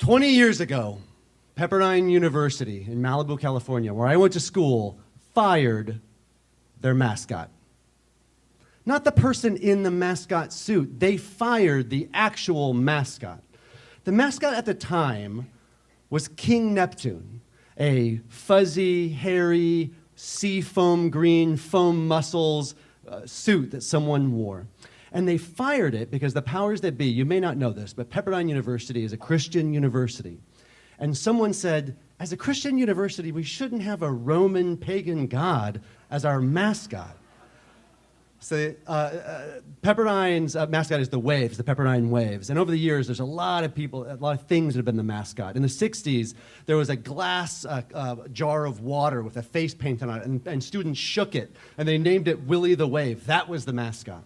20 years ago, Pepperdine University in Malibu, California, where I went to school, fired their mascot. Not the person in the mascot suit. They fired the actual mascot. The mascot at the time was King Neptune, a fuzzy, hairy, sea foam green, foam muscles suit that someone wore. And they fired it because the powers that be, you may not know this, but Pepperdine University is a Christian university. And someone said, as a Christian university, we shouldn't have a Roman pagan god as our mascot. So Pepperdine's mascot is the Waves, the Pepperdine Waves. And over the years, there's a lot of people, a lot of things that have been the mascot. In the 60s, there was a glass jar of water with a face painted on it, and students shook it, and they named it Willie the Wave. That was the mascot.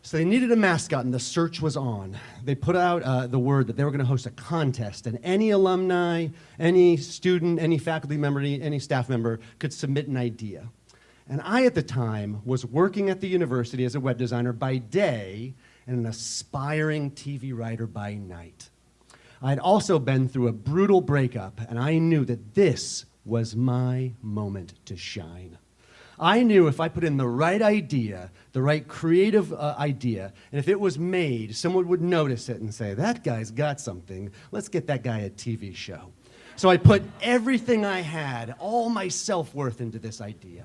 So they needed a mascot, and the search was on. They put out the word that they were going to host a contest, and any alumni, any student, any faculty member, any staff member could submit an idea. And I, at the time, was working at the university as a web designer by day and an aspiring TV writer by night. I'd also been through a brutal breakup, and I knew that this was my moment to shine. I knew if I put in the right idea, the right creative idea, and if it was made, someone would notice it and say, that guy's got something. Let's get that guy a TV show. So I put everything I had, all my self-worth into this idea.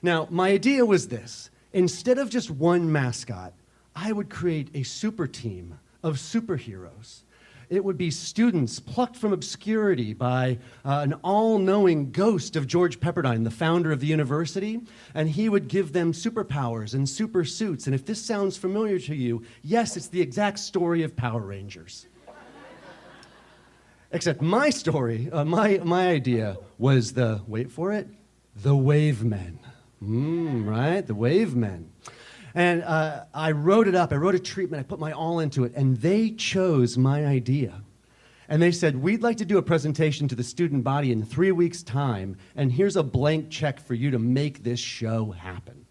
Now, my idea was this. Instead of just one mascot, I would create a super team of superheroes. It would be students plucked from obscurity by an all-knowing ghost of George Pepperdine, the founder of the university, and he would give them superpowers and super suits. And if this sounds familiar to you, yes, it's the exact story of Power Rangers. Except my story, my idea was the, wait for it, the Wave Men. Right? The Wave Men. And I wrote it up. I wrote a treatment. I put my all into it. And they chose my idea. And they said, we'd like to do a presentation to the student body in 3 weeks' time. And here's a blank check for you to make this show happen.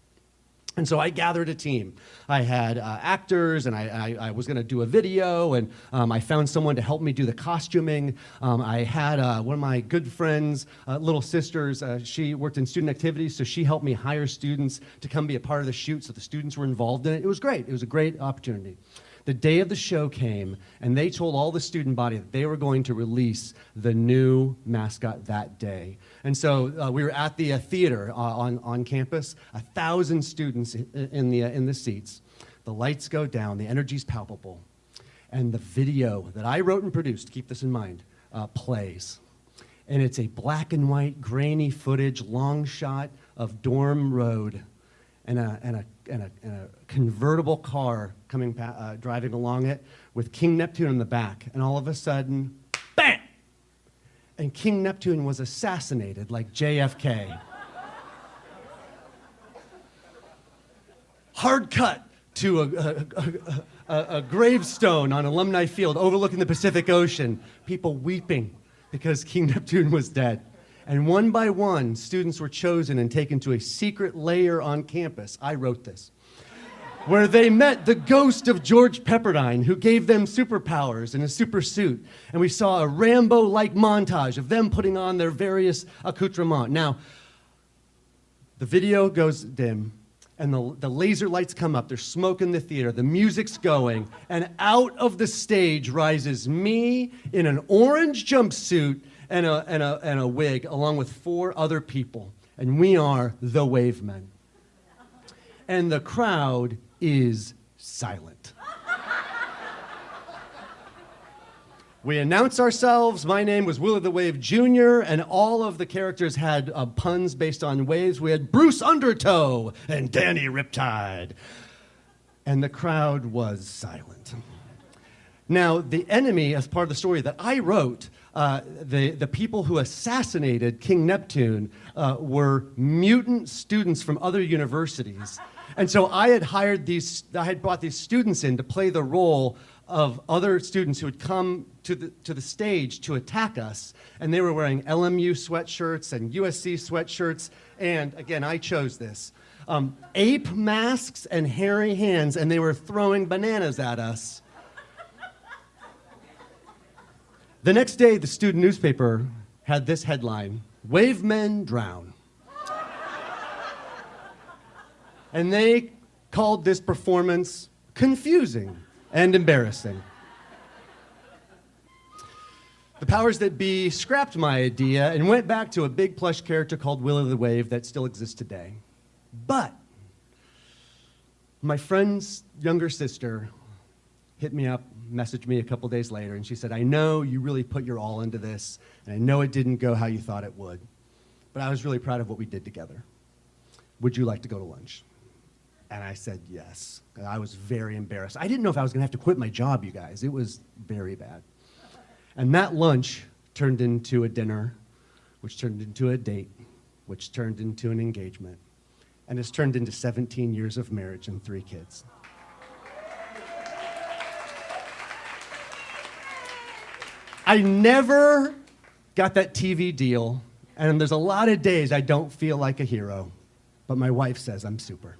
And so I gathered a team. I had actors, and I was going to do a video, and I found someone to help me do the costuming. I had one of my good friends, little sisters. She worked in student activities, so she helped me hire students to come be a part of the shoot, so the students were involved in it. It was great. It was a great opportunity. The day of the show came, and they told all the student body that they were going to release the new mascot that day. And so we were at the theater on campus, 1,000 students in the seats. The lights go down, the energy's palpable, and the video that I wrote and produced, keep this in mind, plays. And it's a black and white, grainy footage, long shot of Dorm Road and a convertible car coming, driving along it with King Neptune in the back. And all of a sudden, bam! And King Neptune was assassinated like JFK. Hard cut to a gravestone on Alumni Field overlooking the Pacific Ocean. People weeping because King Neptune was dead. And one by one, students were chosen and taken to a secret lair on campus. I wrote this. Where they met the ghost of George Pepperdine, who gave them superpowers in a super suit. And we saw a Rambo-like montage of them putting on their various accoutrements. Now, the video goes dim, and the laser lights come up. There's smoke in the theater. The music's going. And out of the stage rises me in an orange jumpsuit and a wig, along with 4 other people. And we are the Wave Men. And the crowd is silent. We announced ourselves. My name was Willie the Wave Jr., and all of the characters had puns based on waves. We had Bruce Undertow and Danny Riptide. And the crowd was silent. Now, the enemy, as part of the story that I wrote, the people who assassinated King Neptune were mutant students from other universities. And so I had brought these students in to play the role of other students who had come to the stage to attack us. And they were wearing LMU sweatshirts and USC sweatshirts. And again, I chose this. Ape masks and hairy hands, and they were throwing bananas at us. The next day, the student newspaper had this headline, "Wave Men Drown." And they called this performance confusing and embarrassing. The powers that be scrapped my idea and went back to a big plush character called Willow the Wave that still exists today. But my friend's younger sister hit me up, messaged me a couple days later, and she said, "I know you really put your all into this, and I know it didn't go how you thought it would, but I was really proud of what we did together. Would you like to go to lunch?" And I said yes. And I was very embarrassed. I didn't know if I was going to have to quit my job, you guys. It was very bad. And that lunch turned into a dinner, which turned into a date, which turned into an engagement, and it's turned into 17 years of marriage and 3 kids. I never got that TV deal, and there's a lot of days I don't feel like a hero, but my wife says I'm super.